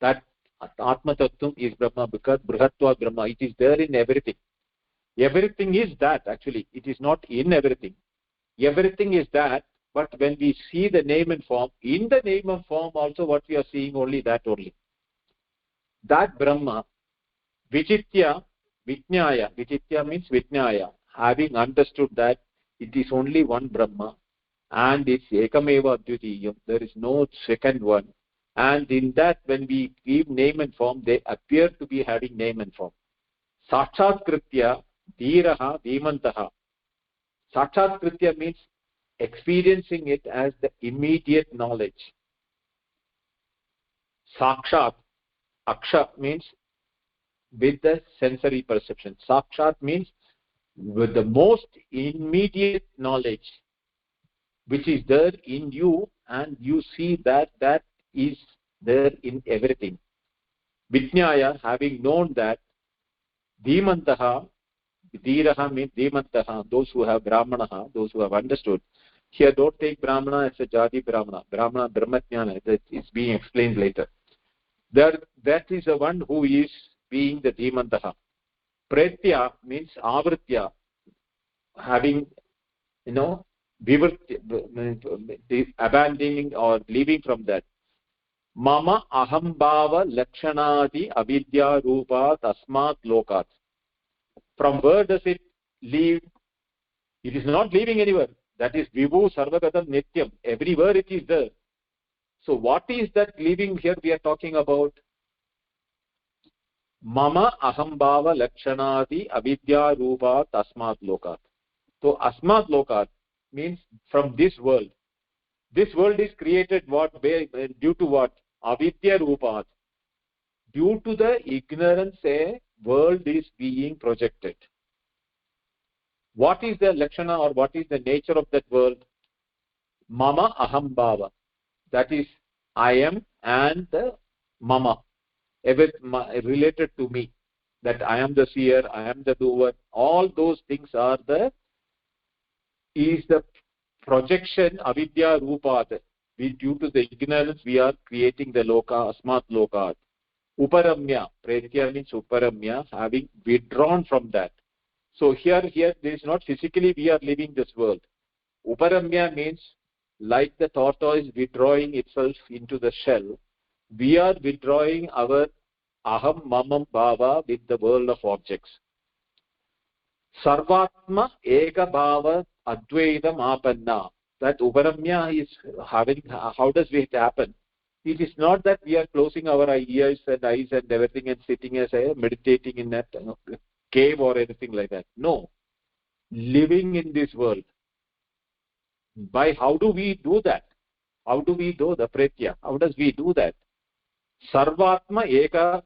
That Atma Tattvam is Brahma because Brihatva Brahma, it is there in everything. Everything is that actually. It is not in everything. Everything is that, but when we see the name and form, in the name and form also what we are seeing only that only. That Brahma, Vijitya, Vijnaya. Vijitya means Vijnaya. Having understood that it is only one Brahma and it's Ekameva Advitiyam, there is no second one. And in that, when we give name and form, they appear to be having name and form. Sakshatkritya Dhiraha Dhimantaha. Sakshatkritya means experiencing it as the immediate knowledge. Sakshat, Aksha means with the sensory perception. Sakshat means with the most immediate knowledge which is there in you, and you see that that is there in everything. Vijnaya, having known that, Dhimantaha, Dhiraha means Dhimantaha, those who have Brahmanaha, those who have understood. Here don't take Brahmana as a Jati Brahmana. Brahmana, Brahmajnana, that is being explained later. That is the one who is being the Dhimantaha. Pretya means Avritya, having, abandoning or leaving from that. Mama ahambhava lakshanadi avidya rupa tasmat lokat. From where does it leave? It is not leaving anywhere. That is vibhu sarvagatam nityam. Everywhere it is there. So what is that leaving here we are talking about? Mama ahambhava lakshanadi avidya rupa tasmat lokat. So asmat lokat means from this world. This world is created due to what? Avidya rupat. Due to the ignorance, a world is being projected. What is the lakshana or what is the nature of that world? Mama ahambhava. That is, I am and the mama. Related to me. That I am the seer, I am the doer. All those things are the projection avidya rupat. Due to the ignorance, we are creating the loka, asmat lokat. Uparamya, pretya means uparamya, having withdrawn from that. So here there is not physically we are living this world. Uparamya means like the tortoise withdrawing itself into the shell, we are withdrawing our aham mamam bhava with the world of objects. Sarvatma eka bhava advaitam apanna. That uparamya is having, how does it happen? It is not that we are closing our ears and eyes and everything and sitting as a meditating in that cave or anything like that. No. Living in this world. By how do we do that? How do we do the pretya? How does we do that? Sarvatma eka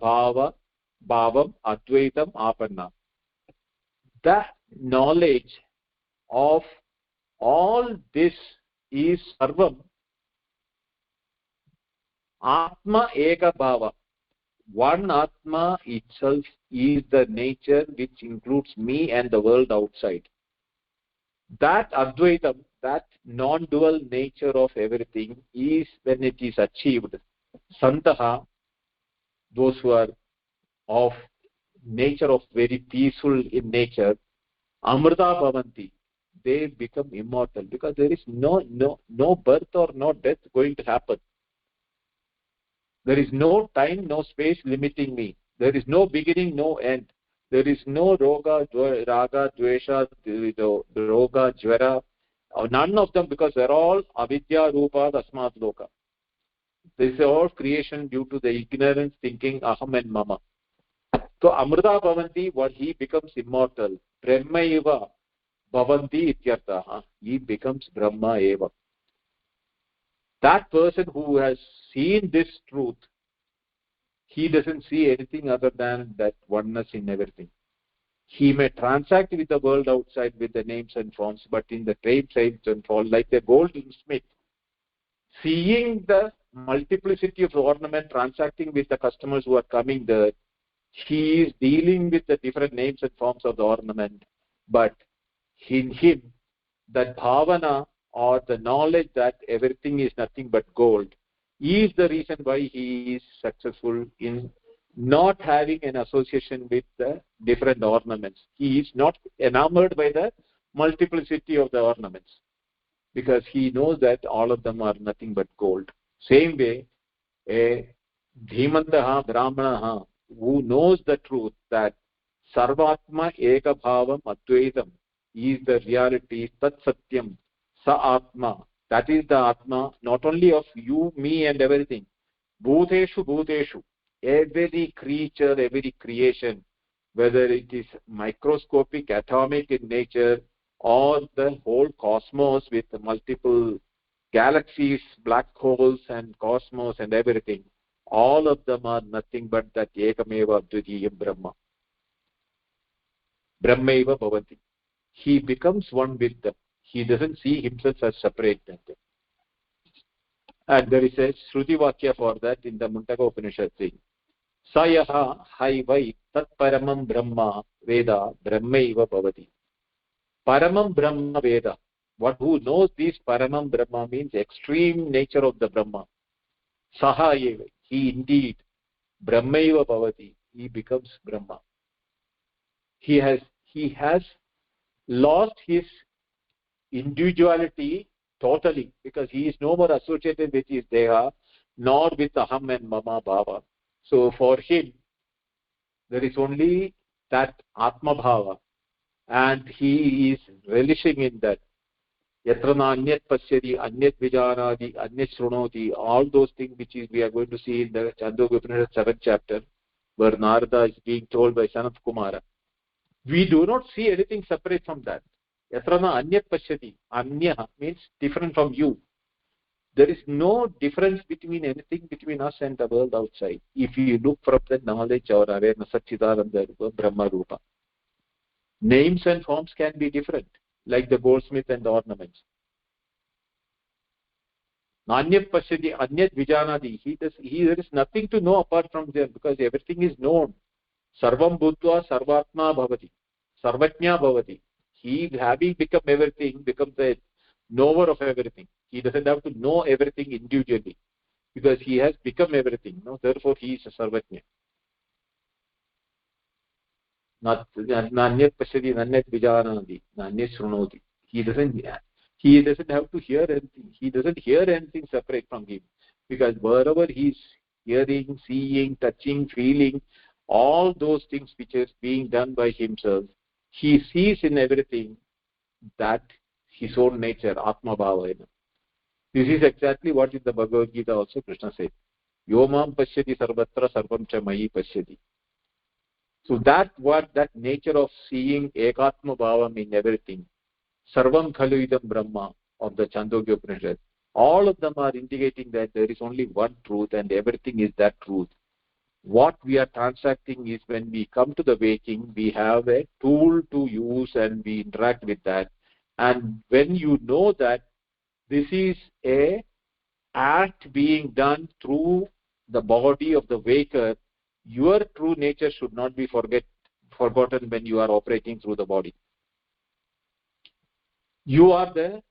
bhava bhavam advaitam apanna. The knowledge of all this is sarvam. Atma eka bhava. One atma itself is the nature which includes me and the world outside. That advaitam, that non-dual nature of everything is when it is achieved. Santaha, those who are of nature of very peaceful in nature, amrita bhavanti, they become immortal because there is no birth or no death going to happen. There is no time, no space limiting me. There is no beginning, no end. There is no raga, dvesha, roga, jvara, none of them, because they're all avidya rupa tasmat loka. This is all creation due to the ignorance thinking aham and mama. So amrita bhavanti, what he becomes immortal. Brahma eva bhavanti ityartha. He becomes Brahma eva. That person who has seen this truth, he doesn't see anything other than that oneness in everything. He may transact with the world outside with the names and forms, but in the trade sides and form, like the goldsmith, seeing the multiplicity of ornament, transacting with the customers who are coming there, he is dealing with the different names and forms of the ornament, but in him, that bhavana or the knowledge that everything is nothing but gold is the reason why he is successful in not having an association with the different ornaments. He is not enamored by the multiplicity of the ornaments because he knows that all of them are nothing but gold. Same way, a dhimantaha brahmanaha who knows the truth that sarvatma eka bhavam advaitam is the reality, tat satyam, sa atma, that is the atma, not only of you, me and everything. Bhuteshu, every creature, every creation, whether it is microscopic, atomic in nature, or the whole cosmos with multiple galaxies, black holes and cosmos and everything, all of them are nothing but that ekameva advitiyam Brahma. Brahmaiva bhavati. He becomes one with them. He doesn't see himself as separate than them. And there is a Shruti Vakya for that in the Mundaka Upanishad thing. Sayaha hai vai tat paramam Brahma Veda Brahmaiva bhavati. Paramam Brahma Veda. One who knows this Paramam Brahma means extreme nature of the Brahma. Saha eva. He indeed Brahmaiva bhavati. He becomes Brahma. He has lost his individuality totally, because he is no more associated with his deha, nor with aham and mama bhava. So for him, there is only that atma bhava, and he is relishing in that. Yatra na anyat pasyati, anyat vijanadi, anyat shrunoti, all those things which is we are going to see in the Chandogya Upanishad 7th chapter, where Narada is being told by son of Kumara. We do not see anything separate from that. Yatra na anyat pasyati, anya means different from you. There is no difference between anything between us and the world outside. If you look from the knowledge or awareness, Satchidananda Brahma Rupa. Names and forms can be different, like the goldsmith and the ornaments. Nanyat pasyati, anyat vijanadi. There is nothing to know apart from them, because everything is known. Sarvam bhutva sarvatma bhavati. Sarvatnya bhavati. He, having become everything, becomes a knower of everything. He doesn't have to know everything individually, because he has become everything. No? Therefore, he is a sarvatnya. Nanyat pasyati, nanyat vijanadi, nanyat shrunoti. He doesn't have to hear anything. He doesn't hear anything separate from him, because wherever he is hearing, seeing, touching, feeling, all those things which is being done by himself, he sees in everything that his own nature, Atma Bhava. This is exactly what in the Bhagavad Gita also Krishna said. Yomam pashyati sarvatra sarvam cha mayi pashyati. So that nature of seeing Ekatma Bhavam in everything, Sarvam Khalu Idam Brahma of the Chandogya Upanishad, all of them are indicating that there is only one truth and everything is that truth. What we are transacting is, when we come to the waking, we have a tool to use and we interact with that. And when you know that this is a act being done through the body of the waker, your true nature should not be forgotten when you are operating through the body. You are the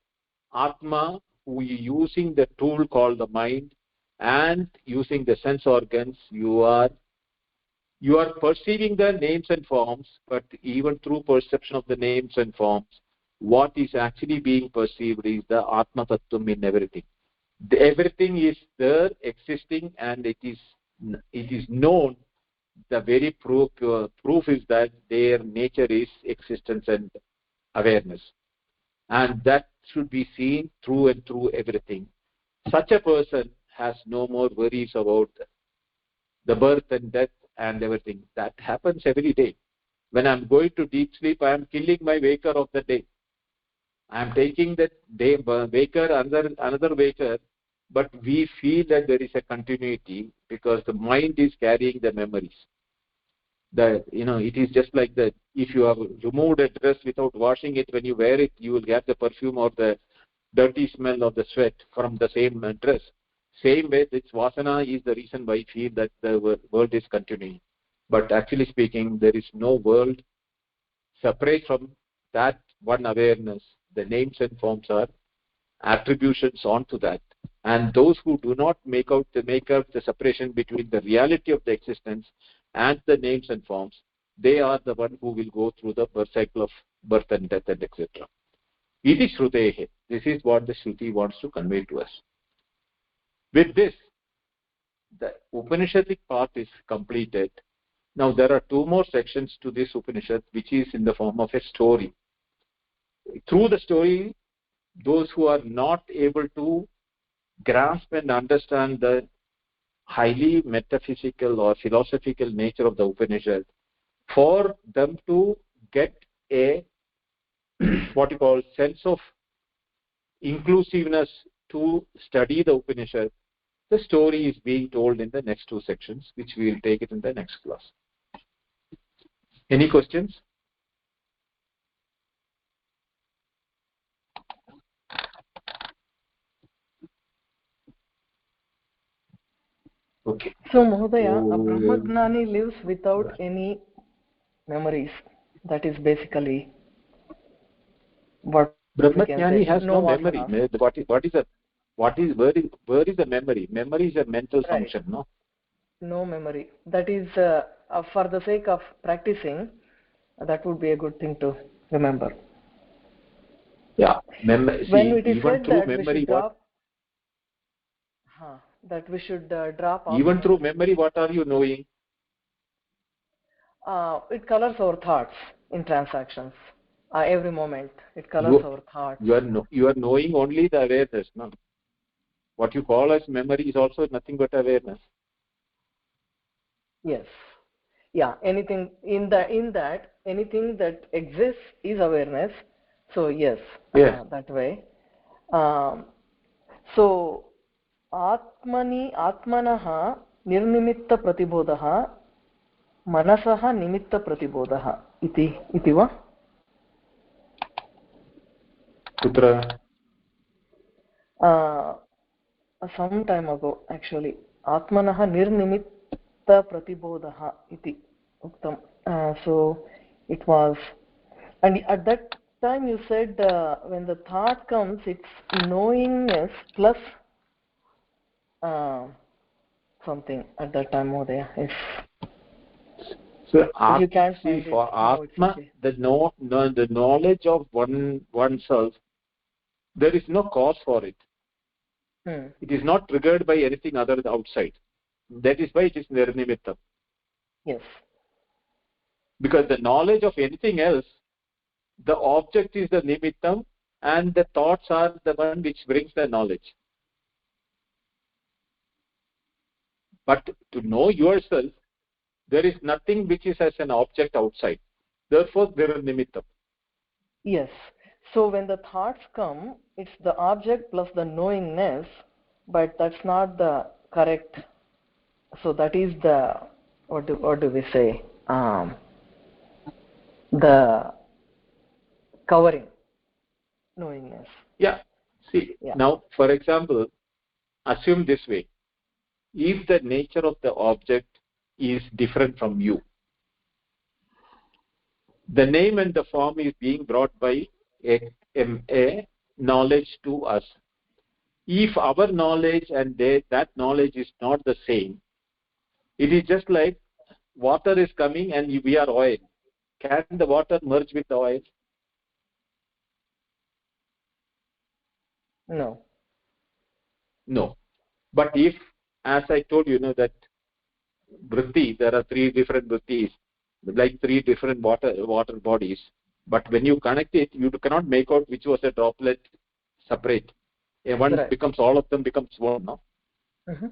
Atma who is using the tool called the mind, and using the sense organs, you are perceiving the names and forms, but even through perception of the names and forms, what is actually being perceived is the Atma Tattvam in everything. Everything is there, existing, and it is known. The very proof is that their nature is existence and awareness, and that should be seen through and through everything. Such a person has no more worries about the birth and death and everything. That happens every day. When I'm going to deep sleep, I am killing my waker of the day. I am taking that day waker, another waker, but we feel that there is a continuity, because the mind is carrying the memories. It is just like that. If you have removed a dress without washing it, when you wear it, you will get the perfume or the dirty smell of the sweat from the same dress. Same way, this vasana is the reason why I feel that the world is continuing. But actually speaking, there is no world separate from that one awareness. The names and forms are attributions onto that. And those who do not make out the separation between the reality of the existence and the names and forms, they are the one who will go through the cycle of birth and death and etc. Iti Shrutehe. This is what the Shruti wants to convey to us. With this, the Upanishadic part is completed. Now there are two more sections to this Upanishad, which is in the form of a story. Through the story, those who are not able to grasp and understand the highly metaphysical or philosophical nature of the Upanishad, for them to get a what you call sense of inclusiveness to study the Upanishad, the story is being told in the next two sections, which we will take it in the next class. Any questions? Okay. So, Mahodaya, a Brahmagnani lives without any memories. That is basically what we can Brahmajnani say. has No no memory. vasanas. Where is the memory? Memory is a mental Right. function, no? No memory. That is for the sake of practicing. That would be a good thing to remember. Yeah. When it is Even said through that we memory, should drop, drop off. Even through memory, what are you knowing? It colors our thoughts in transactions. Every moment, it colors You, our thoughts. you are knowing only the awareness, no? What you call as memory is also nothing but awareness. Yes. Yeah. Anything in that anything that exists is awareness. So yes, Yes. that way. Um, so आत्मनः निर्निमित्तप्रतिबोधः मनसः निमित्तप्रतिबोधः इति वा? Kutra? Some time ago actually आत्मनः निर्निमित्तप्रतिबोधः इति उक्तम्. So it was, and at that time you said when the thought comes it's knowingness plus something at that time over there. So If you can't see, find it, for no, it's Atma, okay. the knowledge of oneself, there is no cause for it. It is not triggered by anything other than outside. That is why it is nirnimittam. Yes. Because the knowledge of anything else, the object is the nimittam, and the thoughts are the one which brings the knowledge. But to know yourself, there is nothing which is as an object outside. Therefore, there is nimittam. Yes. So when the thoughts come, it's the object plus the knowingness, but that's not the correct. So that is the what do we say? The covering knowingness. Yeah. See, Yeah. now, for example, assume this way. If the nature of the object is different from you, the name and the form is being brought by a knowledge to us. If our knowledge and that knowledge is not the same, it is just like water is coming and we are oil. Can the water merge with the oil? No. No. But if, as I told you, that vritti, there are three different vrittis, like three different water bodies. But when you connect it, you cannot make out which was a droplet separate. One Right. becomes, all of them becomes one. No? Mm-hmm.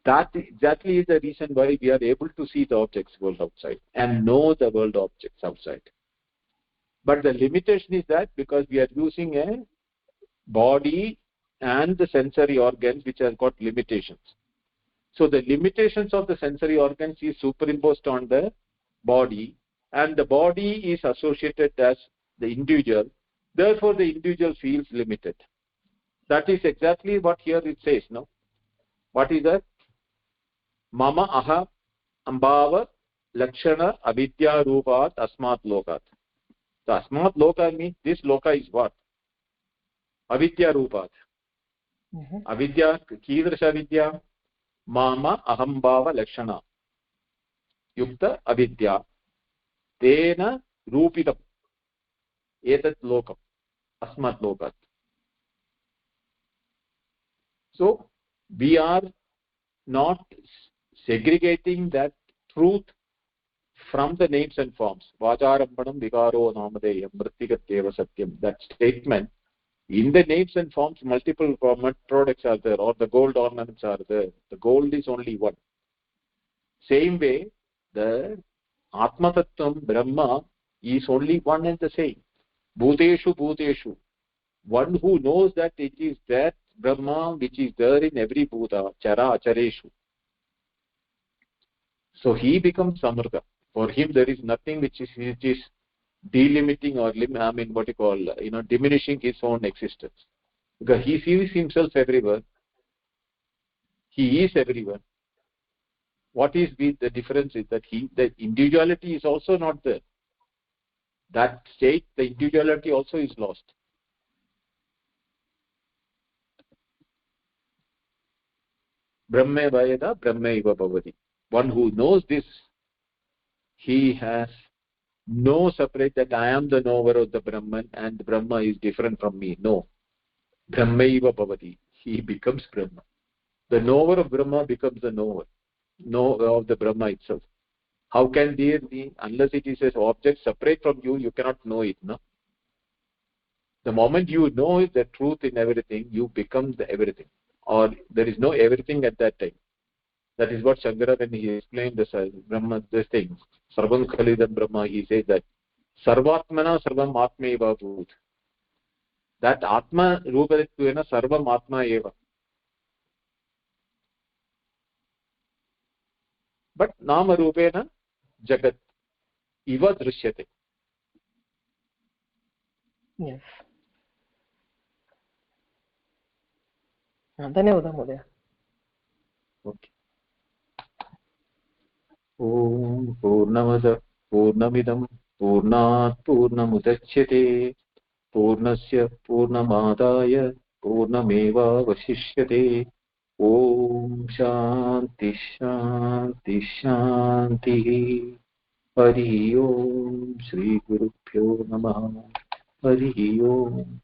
That exactly is the reason why we are able to see the objects world outside and know the world objects outside. But the limitation is that because we are using a body and the sensory organs which have got limitations. So the limitations of the sensory organs is superimposed on the body, and the body is associated as the individual. Therefore, the individual feels limited. That is exactly what here it says. No, what is that? Mama aha ambhava lakshana avidya rupat asmat lokat. So asmat loka means this loka is what? Avidya rupat. Mm-hmm. Avidya, kidrasha avidya? Mama ahambhava lakshana yukta avidya. Tena rupitam etat lokam asmat lokat. So we are not segregating that truth from the names and forms. Vacharampanam vikaro namadeyam mrittigatyeva satyam. That statement, in the names and forms, multiple products are there, or the gold ornaments are there. The gold is only one. Same way, the Atma Tattvam, Brahma, is only one and the same. Bhuteshu Bhuteshu. one who knows that it is that Brahma which is there in every Bhuta, Chara Achareshu. So he becomes Samrta. For him there is nothing which is delimiting or what you call, diminishing his own existence. Because he sees himself everywhere. He is everywhere. What is the difference is that the individuality is also not there. That state, the individuality also is lost. Brahme Vayada, Brahmaiva Bhavati. One who knows this, he has no separate that I am the knower of the Brahman and the Brahma is different from me. No. Brahmaiva Bhavati. He becomes Brahma. The knower of Brahma becomes the knower of the Brahma itself. How can there be, unless it is an object separate from you, you cannot know it, no? The moment you know the truth in everything, you become the everything. Or there is no everything at that time. That is what Shankara, when he explained this Brahma, this thing, Sarvam Khalidam Brahma, he says that Sarvatmana Sarvam Atma Eva Bhut. That Atma Rupadetvena Sarvam Atma Eva. But Nama Rupena Jagat Iva Drishyate. Yes. धन्यवादः महोदय. Okay. Om Purnamada Purnamidam Purnat Purnamudachyate Purnasya Purnamadaya Purnameva Vasishyate. Om Shanti Shanti Shanti. Hari Om Shri Gurubhyo Namaha. Hari Om.